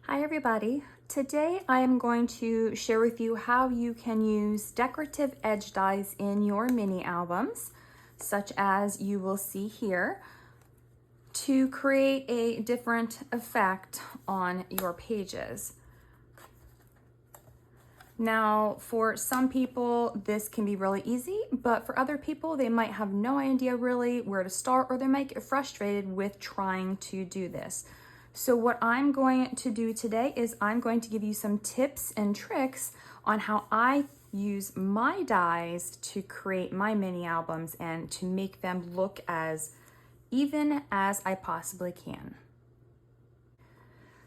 Hi everybody. Today I am going to share with you how you can use decorative edge dies in your mini albums, such as you will see here, to create a different effect on your pages. Now, for some people, this can be really easy, but for other people, they might have no idea really where to start, or they might get frustrated with trying to do this. So what I'm going to do today is I'm going to give you some tips and tricks on how I use my dies to create my mini albums and to make them look as even as I possibly can.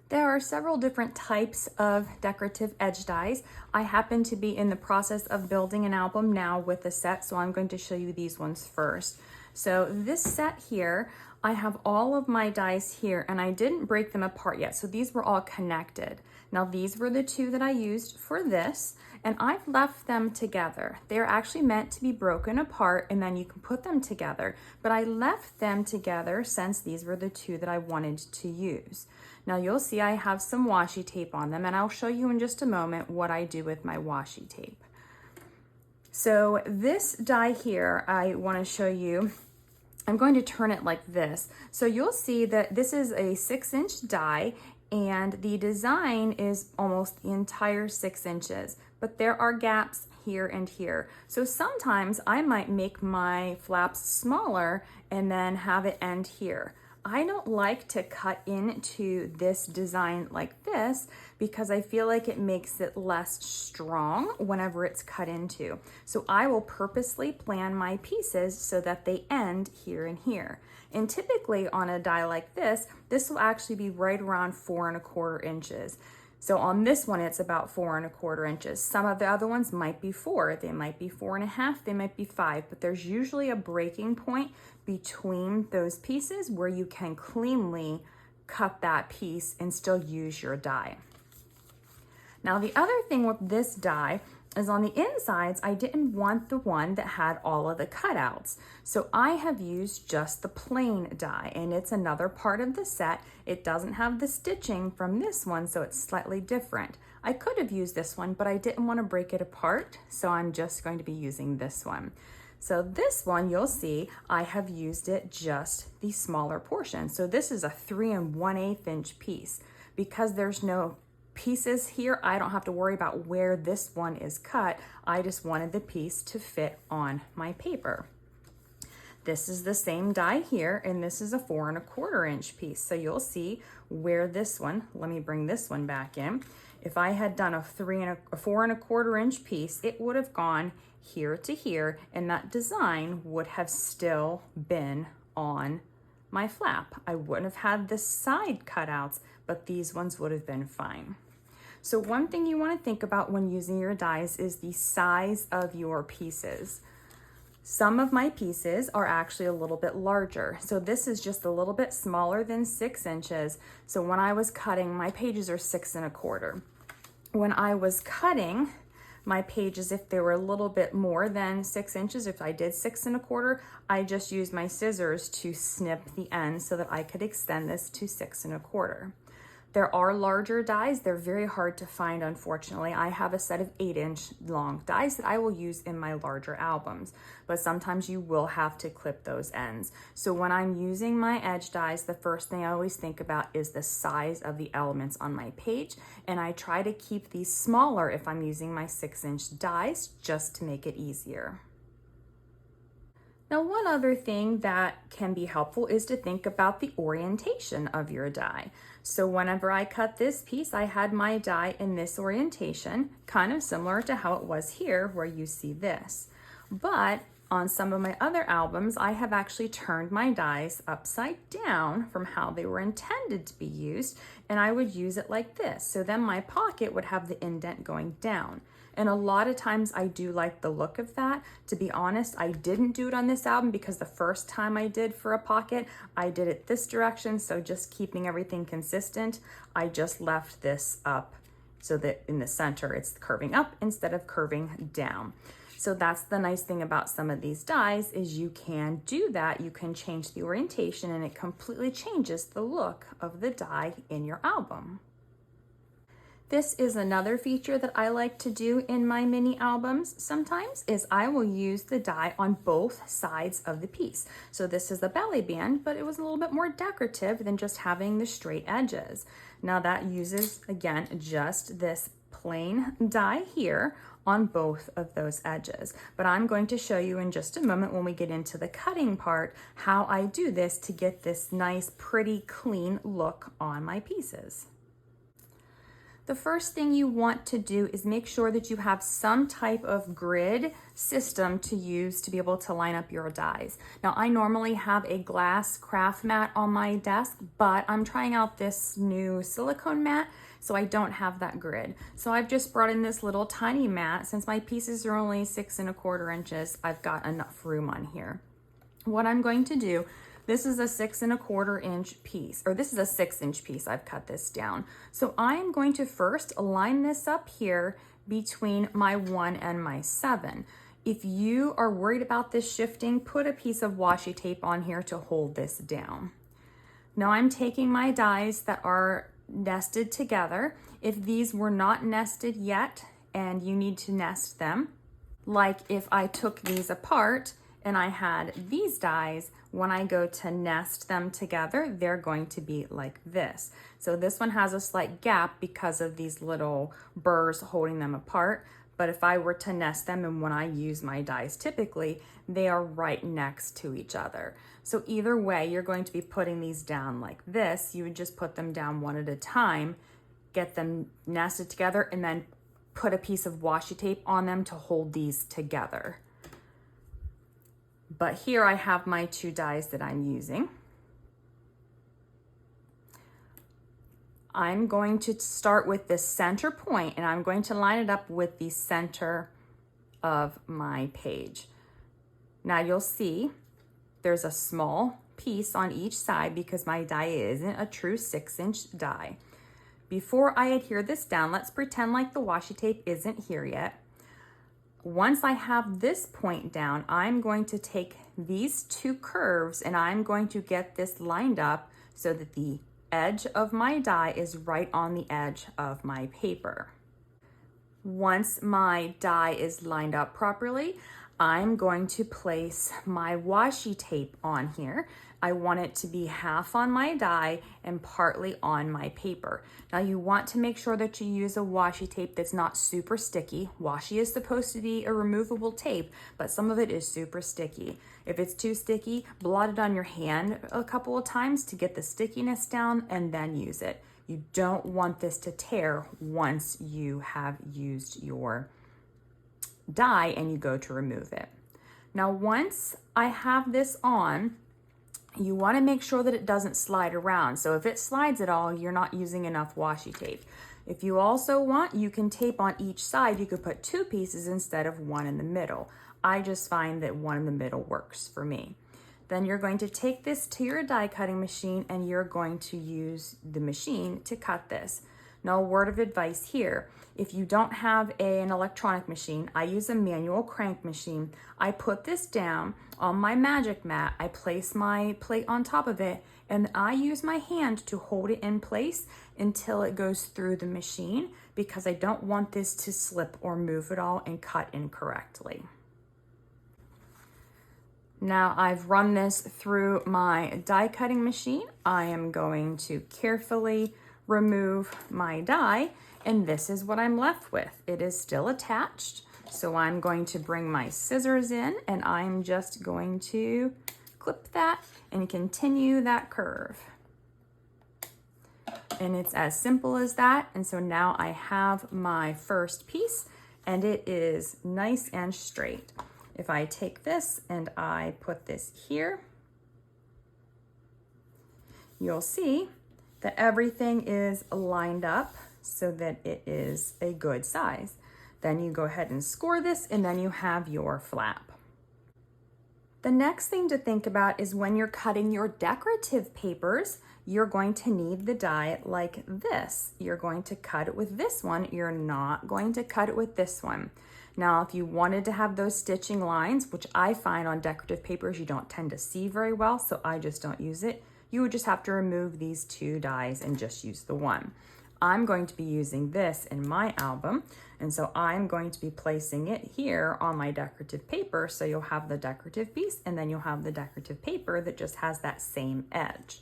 There are several different types of decorative edge dies. I happen to be in the process of building an album now with a set, so I'm going to show you these ones first. So this set here, I have all of my dies here and I didn't break them apart yet, so these were all connected. Now these were the two that I used for this, and I've left them together. They're actually meant to be broken apart and then you can put them together, but I left them together since these were the two that I wanted to use. Now you'll see I have some washi tape on them, and I'll show you in just a moment what I do with my washi tape. So this die here, I want to show you, I'm going to turn it like this. So you'll see that this is a 6-inch die and the design is almost the entire 6 inches, but there are gaps here and here. So sometimes I might make my flaps smaller and then have it end here. I don't like to cut into this design like this because I feel like it makes it less strong whenever it's cut into. So I will purposely plan my pieces so that they end here and here. And typically on a die like this will actually be right around 4¼ inches. So on this one, it's about 4¼ inches. Some of the other ones might be 4, they might be 4½, they might be 5, but there's usually a breaking point between those pieces where you can cleanly cut that piece and still use your die. Now the other thing with this die is on the insides, I didn't want the one that had all of the cutouts. So I have used just the plain die, and it's another part of the set. It doesn't have the stitching from this one, so it's slightly different. I could have used this one, but I didn't want to break it apart, so I'm just going to be using this one. So this one, you'll see, I have used it just the smaller portion. So this is a 3 1/8 inch piece. Because there's no pieces here, I don't have to worry about where this one is cut. I just wanted the piece to fit on my paper. This is the same die here, and this is a 4¼ inch piece. So you'll see where this one, let me bring this one back in. If I had done a 4¼ inch piece, it would have gone here to here, and that design would have still been on my flap. I wouldn't have had the side cutouts, but these ones would have been fine. So one thing you want to think about when using your dies is the size of your pieces. Some of my pieces are actually a little bit larger. So this is just a little bit smaller than 6 inches. So when I was cutting, my pages are 6¼ When I was cutting my pages, if they were a little bit more than 6 inches, if I did 6¼ I just used my scissors to snip the end so that I could extend this to 6¼ There are larger dies. They're very hard to find, unfortunately. I have a set of 8-inch long dies that I will use in my larger albums, but sometimes you will have to clip those ends. So when I'm using my edge dies, the first thing I always think about is the size of the elements on my page, and I try to keep these smaller if I'm using my 6-inch dies just to make it easier. Now, one other thing that can be helpful is to think about the orientation of your die. So whenever I cut this piece, I had my die in this orientation, kind of similar to how it was here where you see this. But on some of my other albums, I have actually turned my dies upside down from how they were intended to be used, and I would use it like this. So then my pocket would have the indent going down. And a lot of times I do like the look of that. To be honest, I didn't do it on this album because the first time I did for a pocket, I did it this direction. So just keeping everything consistent, I just left this up so that in the center, it's curving up instead of curving down. So that's the nice thing about some of these dies is you can do that. You can change the orientation and it completely changes the look of the die in your album. This is another feature that I like to do in my mini albums sometimes is I will use the die on both sides of the piece. So this is the belly band, but it was a little bit more decorative than just having the straight edges. Now that uses, again, just this plain die here on both of those edges. But I'm going to show you in just a moment when we get into the cutting part how I do this to get this nice, pretty, clean look on my pieces. The first thing you want to do is make sure that you have some type of grid system to use to be able to line up your dies. Now, I normally have a glass craft mat on my desk, but I'm trying out this new silicone mat, so I don't have that grid. So I've just brought in this little tiny mat. Since my pieces are only 6 1/4 inches, I've got enough room on here. What I'm going to do, this is a 6 1/4 inch piece, or this is a 6-inch piece. I've cut this down. So I'm going to first line this up here between my 1 and my 7. If you are worried about this shifting, put a piece of washi tape on here to hold this down. Now I'm taking my dies that are nested together. If these were not nested yet and you need to nest them, like if I took these apart and I had these dies, when I go to nest them together, they're going to be like this. So this one has a slight gap because of these little burrs holding them apart. But if I were to nest them, and when I use my dies typically, they are right next to each other. So either way, you're going to be putting these down like this. You would just put them down one at a time, get them nested together, and then put a piece of washi tape on them to hold these together. But here I have my 2 dies that I'm using. I'm going to start with this center point and I'm going to line it up with the center of my page. Now you'll see there's a small piece on each side because my die isn't a true 6-inch die. Before I adhere this down, let's pretend like the washi tape isn't here yet. Once I have this point down, I'm going to take these 2 curves and I'm going to get this lined up so that the edge of my die is right on the edge of my paper. Once my die is lined up properly, I'm going to place my washi tape on here. I want it to be half on my die and partly on my paper. Now you want to make sure that you use a washi tape that's not super sticky. Washi is supposed to be a removable tape, but some of it is super sticky. If it's too sticky, blot it on your hand a couple of times to get the stickiness down and then use it. You don't want this to tear once you have used your die and you go to remove it. Now once I have this on, you want to make sure that it doesn't slide around. So if it slides at all, you're not using enough washi tape. If you also want, you can tape on each side. You could put 2 pieces instead of 1 in the middle. I just find that 1 in the middle works for me. Then you're going to take this to your die cutting machine and you're going to use the machine to cut this. Now, a word of advice here. If you don't have an electronic machine, I use a manual crank machine. I put this down on my magic mat. I place my plate on top of it and I use my hand to hold it in place until it goes through the machine because I don't want this to slip or move at all and cut incorrectly. Now I've run this through my die cutting machine. I am going to carefully remove my die, and this is what I'm left with. It is still attached, so I'm going to bring my scissors in and I'm just going to clip that and continue that curve. And it's as simple as that. And so now I have my first piece and it is nice and straight. If I take this and I put this here, you'll see that everything is lined up so that it is a good size. Then you go ahead and score this and then you have your flap. The next thing to think about is when you're cutting your decorative papers, you're going to need the die like this. You're going to cut it with this one. You're not going to cut it with this one. Now, if you wanted to have those stitching lines, which I find on decorative papers you don't tend to see very well, so I just don't use it, you would just have to remove these 2 dies and just use the one. I'm going to be using this in my album, and so I'm going to be placing it here on my decorative paper. So you'll have the decorative piece, and then you'll have the decorative paper that just has that same edge.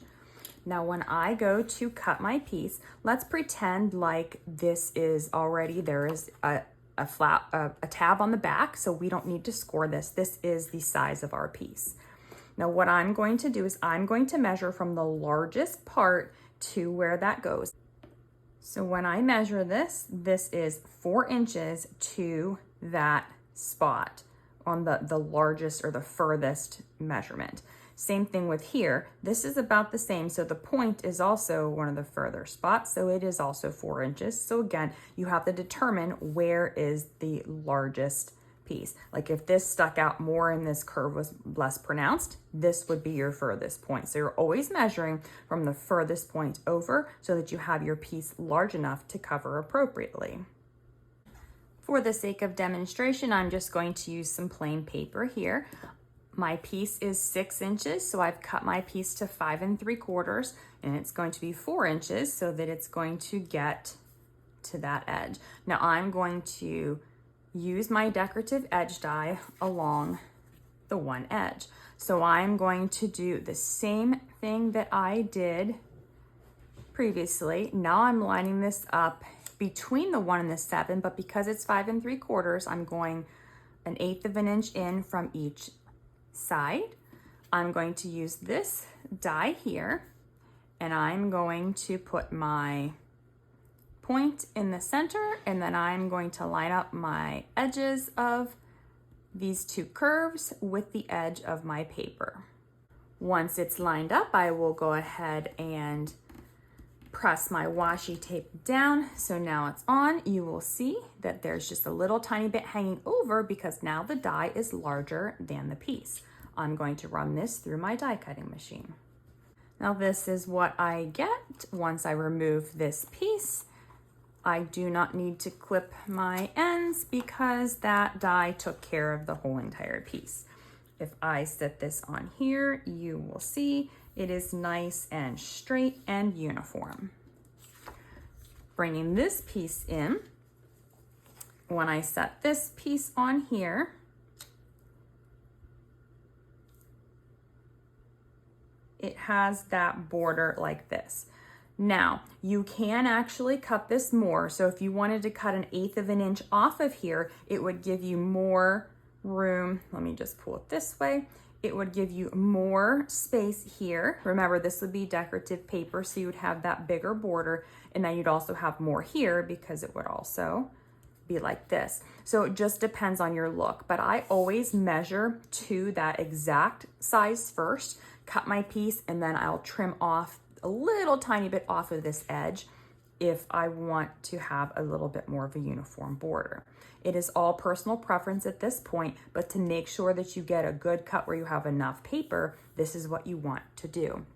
Now, when I go to cut my piece, let's pretend like this is already, there is a tab on the back, so we don't need to score this. This is the size of our piece. Now, what I'm going to do is I'm going to measure from the largest part to where that goes. So when I measure this, this is 4 inches to that spot on the largest or the furthest measurement. Same thing with here. This is about the same. So the point is also one of the further spots. So it is also 4 inches. So again, you have to determine where is the largest piece. Like if this stuck out more and this curve was less pronounced, this would be your furthest point. So you're always measuring from the furthest point over so that you have your piece large enough to cover appropriately. For the sake of demonstration, I'm just going to use some plain paper here. My piece is 6 inches, so I've cut my piece to 5 3/4, and it's going to be 4 inches so that it's going to get to that edge. Now I'm going to use my decorative edge die along the one edge. So I'm going to do the same thing that I did previously. Now I'm lining this up between the 1 and the 7, but because it's 5 3/4, I'm going 1/8 of an inch in from each side. I'm going to use this die here, and I'm going to put my point in the center, and then I'm going to line up my edges of these 2 curves with the edge of my paper. Once it's lined up, I will go ahead and press my washi tape down. So now it's on. You will see that there's just a little tiny bit hanging over because now the die is larger than the piece. I'm going to run this through my die cutting machine. Now this is what I get once I remove this piece. I do not need to clip my ends because that die took care of the whole entire piece. If I set this on here, you will see it is nice and straight and uniform. Bringing this piece in, when I set this piece on here, it has that border like this. Now, you can actually cut this more. So if you wanted to cut 1/8 of an inch off of here, it would give you more room. Let me just pull it this way. It would give you more space here. Remember, this would be decorative paper, so you would have that bigger border, and then you'd also have more here because it would also be like this. So it just depends on your look, but I always measure to that exact size first, cut my piece, and then I'll trim off a little tiny bit off of this edge if I want to have a little bit more of a uniform border. It is all personal preference at this point, but to make sure that you get a good cut where you have enough paper, this is what you want to do.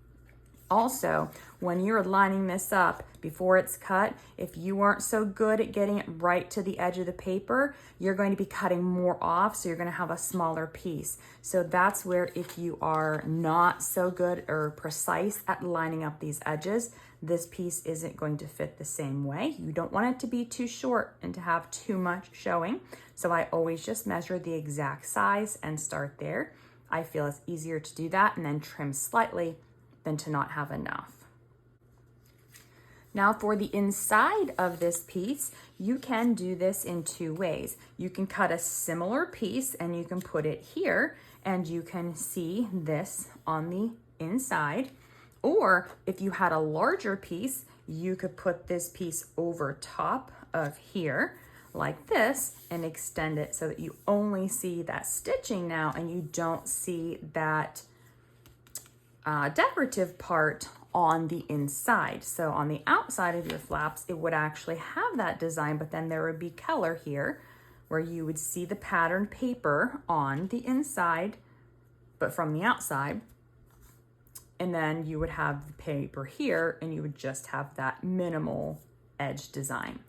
Also, when you're lining this up before it's cut, if you aren't so good at getting it right to the edge of the paper, you're going to be cutting more off, so you're going to have a smaller piece. So that's where if you are not so good or precise at lining up these edges, this piece isn't going to fit the same way. You don't want it to be too short and to have too much showing. So I always just measure the exact size and start there. I feel it's easier to do that and then trim slightly than to not have enough. Now for the inside of this piece, you can do this in 2 ways. You can cut a similar piece and you can put it here and you can see this on the inside. Or if you had a larger piece, you could put this piece over top of here like this and extend it so that you only see that stitching now and you don't see that decorative part on the inside. So on the outside of your flaps, it would actually have that design, but then there would be color here where you would see the patterned paper on the inside, but from the outside. And then you would have the paper here and you would just have that minimal edge design.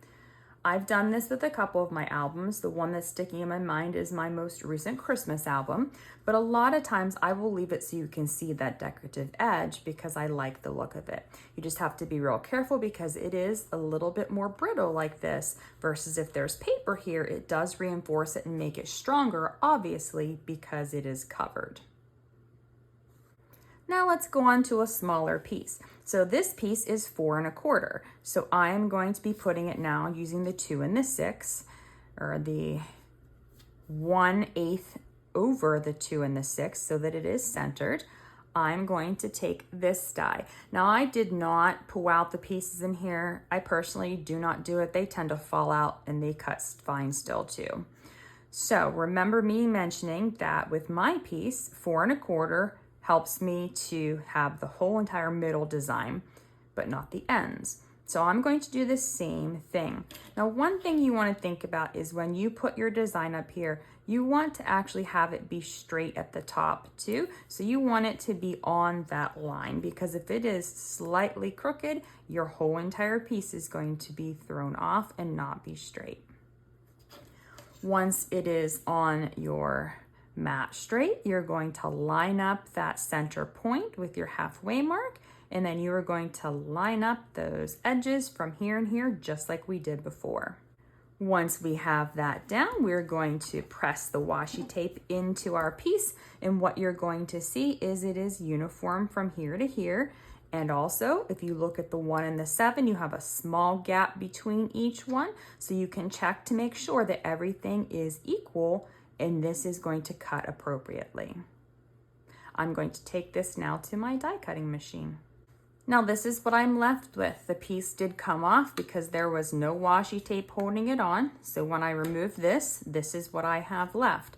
I've done this with a couple of my albums. The one that's sticking in my mind is my most recent Christmas album, but a lot of times I will leave it so you can see that decorative edge because I like the look of it. You just have to be real careful because it is a little bit more brittle like this versus if there's paper here, it does reinforce it and make it stronger, obviously, because it is covered. Now let's go on to a smaller piece. So this piece is 4 1/4. So I am going to be putting it now using the 2 and the 6, or the 1/8 over the 2 and the 6 so that it is centered. I'm going to take this die. Now I did not pull out the pieces in here. I personally do not do it. They tend to fall out and they cut fine still too. So remember me mentioning that with my piece, 4 1/4 helps me to have the whole entire middle design, but not the ends. So I'm going to do the same thing. Now, one thing you want to think about is when you put your design up here, you want to actually have it be straight at the top too. So you want it to be on that line, because if it is slightly crooked, your whole entire piece is going to be thrown off and not be straight. Once it is on your mat straight, you're going to line up that center point with your halfway mark, and then you are going to line up those edges from here and here just like we did before. Once we have that down, we're going to press the washi tape into our piece, and what you're going to see is it is uniform from here to here. And also, if you look at the 1 and the 7, you have a small gap between each one, so you can check to make sure that everything is equal, and this is going to cut appropriately. I'm going to take this now to my die cutting machine. Now this is what I'm left with. The piece did come off because there was no washi tape holding it on. So when I remove this, this is what I have left.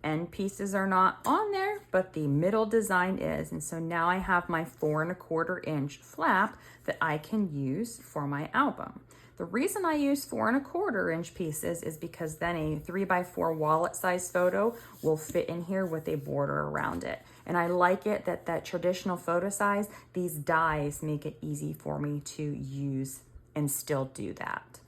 End pieces are not on there, but the middle design is. And so now I have my 4 1/4 inch flap that I can use for my album. The reason I use 4 1/4 inch pieces is because then a 3x4 wallet size photo will fit in here with a border around it. And I like it that traditional photo size, these dies make it easy for me to use and still do that.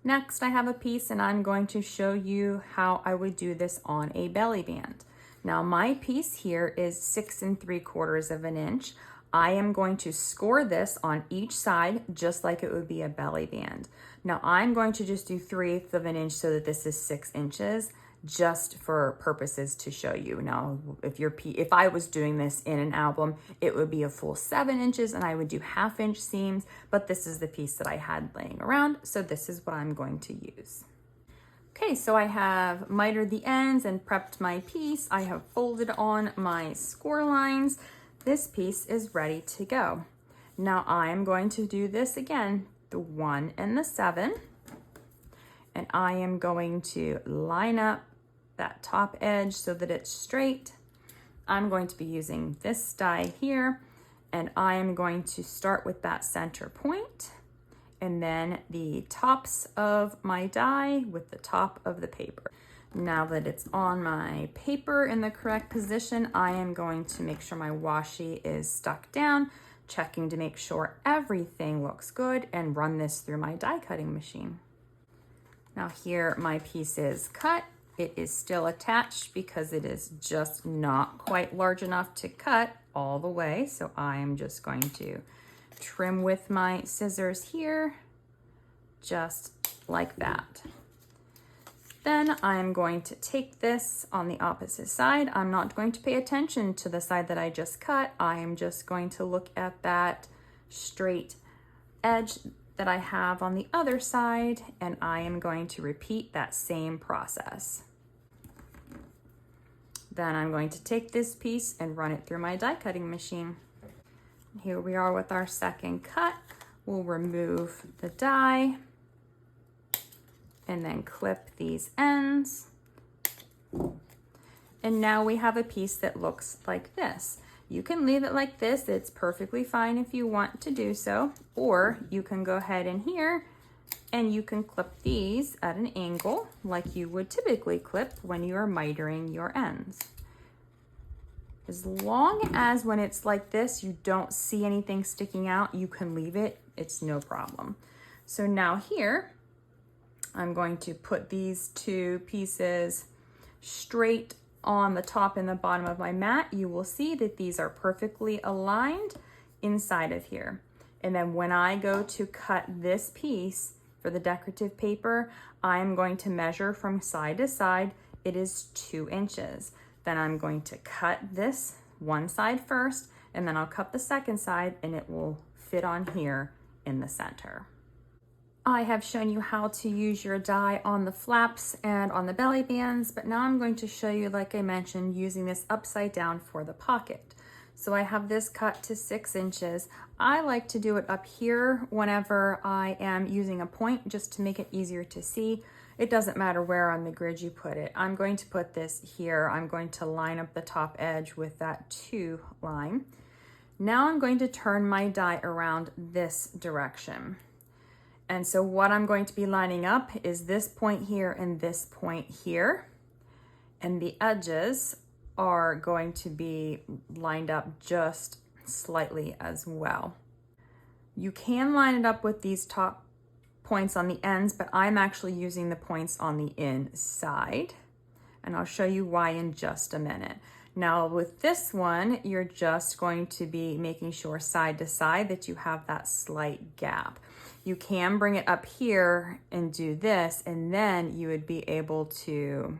Next, I have a piece and I'm going to show you how I would do this on a belly band. Now my piece here is 6 3/4 inch. I am going to score this on each side just like it would be a belly band. Now I'm going to just do 3/8 inch so that this is 6 inches, just for purposes to show you. Now, if I was doing this in an album, it would be a full 7 inches and I would do 1/2 inch seams, but this is the piece that I had laying around, so this is what I'm going to use. Okay, so I have mitered the ends and prepped my piece. I have folded on my score lines. This piece is ready to go. Now I'm going to do this again, the 1 and the 7, and I am going to line up that top edge so that it's straight. I'm going to be using this die here, and I am going to start with that center point, and then the tops of my die with the top of the paper. Now that it's on my paper in the correct position, I am going to make sure my washi is stuck down, checking to make sure everything looks good, and run this through my die cutting machine. Now here my piece is cut. It is still attached because it is just not quite large enough to cut all the way. So I am just going to trim with my scissors here, just like that. Then I'm going to take this on the opposite side. I'm not going to pay attention to the side that I just cut. I am just going to look at that straight edge that I have on the other side, and I am going to repeat that same process. Then I'm going to take this piece and run it through my die cutting machine. Here we are with our second cut. We'll remove the die and then clip these ends. And now we have a piece that looks like this. You can leave it like this. It's perfectly fine if you want to do so, or you can go ahead in here and you can clip these at an angle like you would typically clip when you are mitering your ends. As long as when it's like this, you don't see anything sticking out, you can leave it. It's no problem. So now here, I'm going to put these two pieces straight on the top and the bottom of my mat. You will see that these are perfectly aligned inside of here. And then when I go to cut this piece for the decorative paper, I'm going to measure from side to side. It is 2 inches. Then I'm going to cut this one side first, and then I'll cut the second side, and it will fit on here in the center. I have shown you how to use your die on the flaps and on the belly bands, but now I'm going to show you, like I mentioned, using this upside down for the pocket. So I have this cut to 6 inches. I like to do it up here whenever I am using a point, just to make it easier to see. It doesn't matter where on the grid you put it. I'm going to put this here. I'm going to line up the top edge with that 2 line. Now I'm going to turn my die around this direction. And so what I'm going to be lining up is this point here and this point here. And the edges are going to be lined up just slightly as well. You can line it up with these top points on the ends, but I'm actually using the points on the inside. And I'll show you why in just a minute. Now with this one, you're just going to be making sure side to side that you have that slight gap. You can bring it up here and do this, and then you would be able to,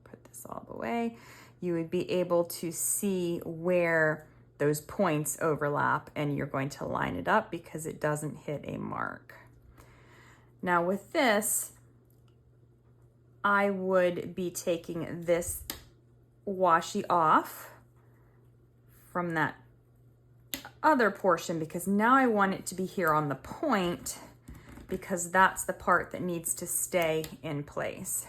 put this all the way, you would be able to see where those points overlap, and you're going to line it up because it doesn't hit a mark. Now with this, I would be taking this washi off from that other portion, because now I want it to be here on the point, because that's the part that needs to stay in place.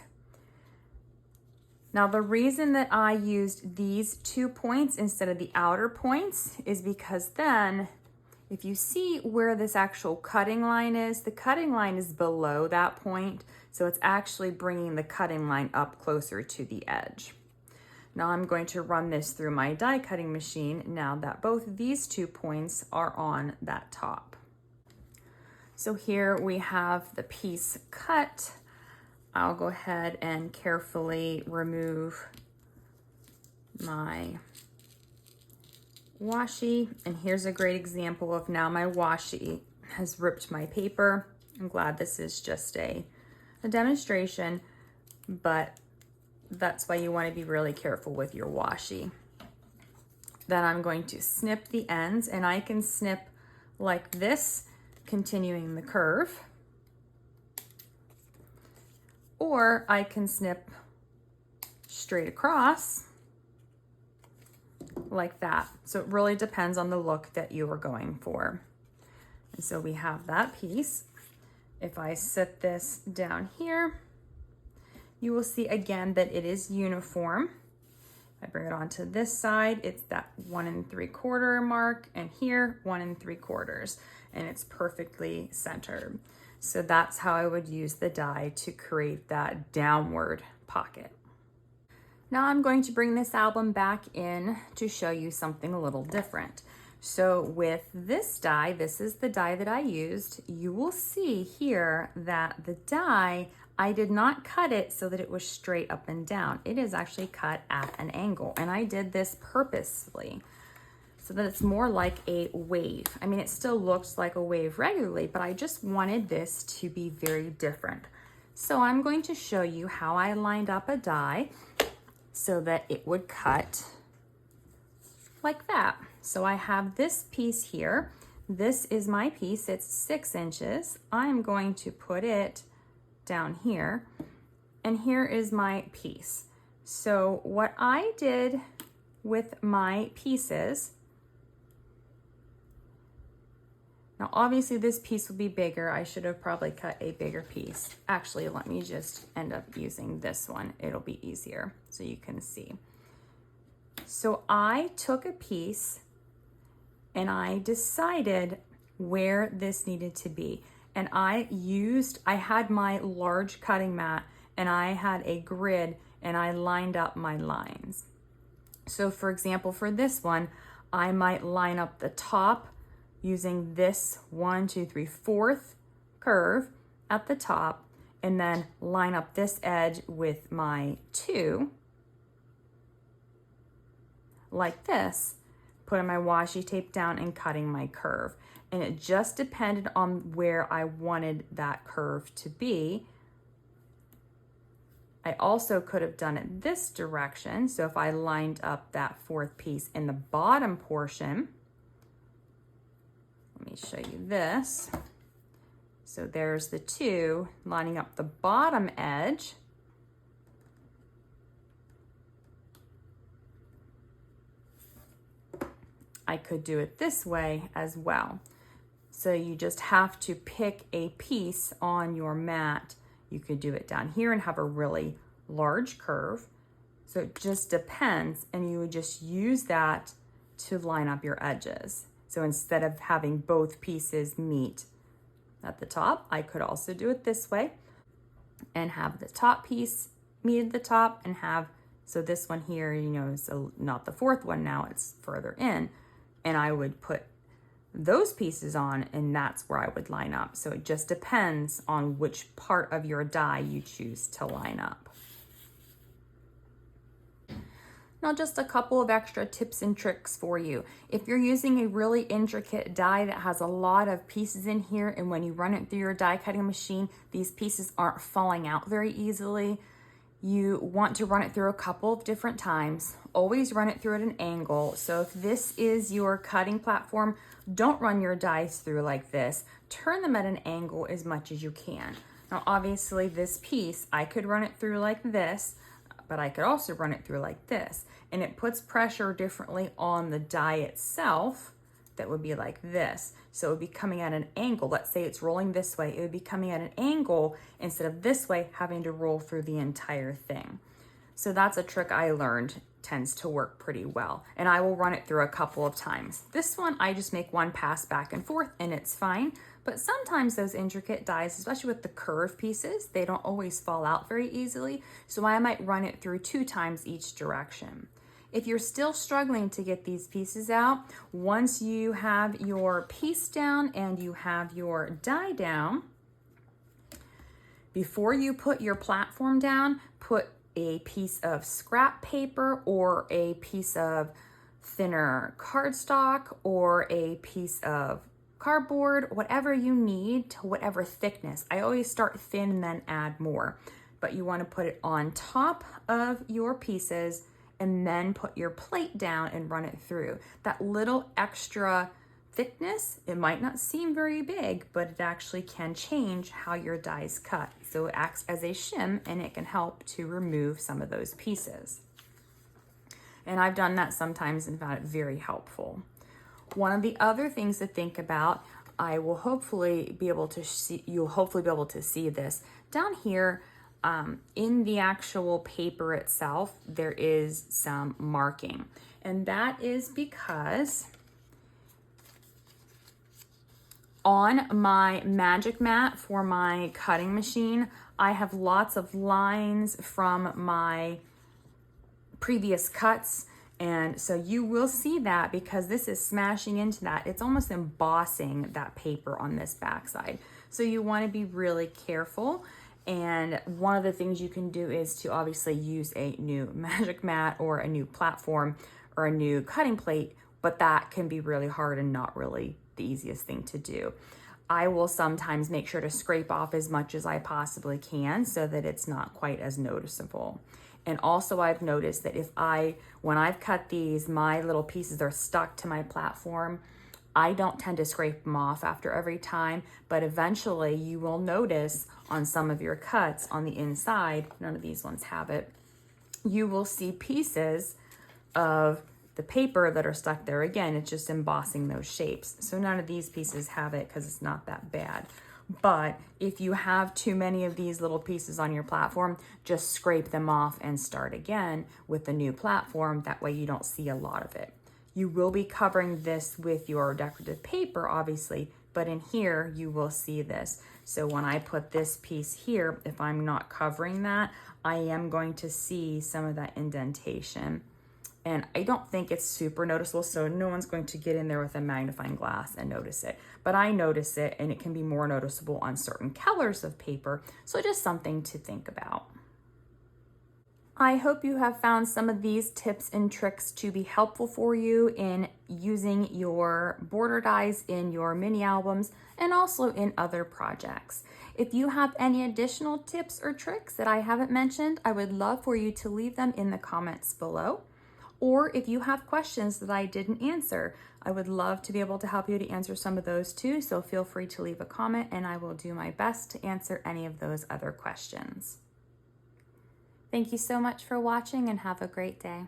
Now the reason that I used these 2 points instead of the outer points is because then if you see where this actual cutting line is, the cutting line is below that point, so it's actually bringing the cutting line up closer to the edge. Now I'm going to run this through my die cutting machine now that both these 2 points are on that top. So here we have the piece cut. I'll go ahead and carefully remove my washi. And here's a great example of now my washi has ripped my paper. I'm glad this is just a demonstration, but that's why you want to be really careful with your washi. Then I'm going to snip the ends, and I can snip like this, continuing the curve, or I can snip straight across like that. So it really depends on the look that you are going for. And so we have that piece. If I set this down here, you will see again that it is uniform. I bring it onto this side, it's that 1 3/4 mark, and here 1 3/4, and it's perfectly centered. So that's how I would use the die to create that downward pocket. Now I'm going to bring this album back in to show you something a little different. So with this die, this is the die that I used, you will see here that the die, I did not cut it so that it was straight up and down. It is actually cut at an angle, and I did this purposely so that it's more like a wave. I mean, it still looks like a wave regularly, but I just wanted this to be very different. So I'm going to show you how I lined up a die so that it would cut like that. So I have this piece here. This is my piece, it's 6 inches. I'm going to put it down here, and here is my piece. So what I did with my pieces, now obviously this piece will be bigger. I should have probably cut a bigger piece. Actually, let me just end up using this one. It'll be easier so you can see. So I took a piece and I decided where this needed to be. And I had my large cutting mat, and I had a grid, and I lined up my lines. So for example, for this one, I might line up the top using this 1, 2, 3, 4th curve at the top and then line up this edge with my 2 like this, putting my washi tape down and cutting my curve. And it just depended on where I wanted that curve to be. I also could have done it this direction. So if I lined up that 4th piece in the bottom portion, let me show you this. So there's the 2 lining up the bottom edge. I could do it this way as well. So you just have to pick a piece on your mat. You could do it down here and have a really large curve. So it just depends, and you would just use that to line up your edges. So instead of having both pieces meet at the top, I could also do it this way and have the top piece meet at the top and have, so this one here, you know, is not the 4th one now, it's further in, and I would put those pieces on and that's where I would line up. So it just depends on which part of your die you choose to line up. Now, just a couple of extra tips and tricks for you. If you're using a really intricate die that has a lot of pieces in here, and when you run it through your die cutting machine, these pieces aren't falling out very easily, you want to run it through a couple of different times. Always run it through at an angle. So if this is your cutting platform, don't run your dies through like this. Turn them at an angle as much as you can. Now, obviously this piece, I could run it through like this, but I could also run it through like this. And it puts pressure differently on the die itself. That would be like this. So it would be coming at an angle. Let's say it's rolling this way. It would be coming at an angle instead of this way, having to roll through the entire thing. So that's a trick I learned, tends to work pretty well. And I will run it through a couple of times. This one, I just make one pass back and forth and it's fine. But sometimes those intricate dies, especially with the curved pieces, they don't always fall out very easily. So I might run it through 2 times each direction. If you're still struggling to get these pieces out, once you have your piece down and you have your die down, before you put your platform down, put a piece of scrap paper or a piece of thinner cardstock or a piece of cardboard, whatever you need to whatever thickness. I always start thin and then add more, but you want to put it on top of your pieces and then put your plate down and run it through. That little extra thickness, it might not seem very big, but it actually can change how your dies cut. So it acts as a shim and it can help to remove some of those pieces. And I've done that sometimes and found it very helpful. One of the other things to think about, I will hopefully be able to see, you'll hopefully be able to see this down here. In the actual paper itself, there is some marking, and that is because on my magic mat for my cutting machine, I have lots of lines from my previous cuts, and so you will see that because this is smashing into that. It's almost embossing that paper on this backside. So you want to be really careful. And one of the things you can do is to obviously use a new magic mat or a new platform or a new cutting plate, but that can be really hard and not really the easiest thing to do. I will sometimes make sure to scrape off as much as I possibly can so that it's not quite as noticeable. And also I've noticed that when I've cut these, my little pieces are stuck to my platform. I don't tend to scrape them off after every time, but eventually you will notice on some of your cuts on the inside, none of these ones have it, you will see pieces of the paper that are stuck there. Again, it's just embossing those shapes. So none of these pieces have it because it's not that bad. But if you have too many of these little pieces on your platform, just scrape them off and start again with the new platform. That way you don't see a lot of it. You will be covering this with your decorative paper, obviously, but in here you will see this. So when I put this piece here, if I'm not covering that, I am going to see some of that indentation And I don't think it's super noticeable, so no one's going to get in there with a magnifying glass and notice it. But I notice it, and it can be more noticeable on certain colors of paper, so just something to think about. I hope you have found some of these tips and tricks to be helpful for you in using your border dies in your mini albums and also in other projects. If you have any additional tips or tricks that I haven't mentioned, I would love for you to leave them in the comments below. Or if you have questions that I didn't answer, I would love to be able to help you to answer some of those too. So feel free to leave a comment and I will do my best to answer any of those other questions. Thank you so much for watching and have a great day.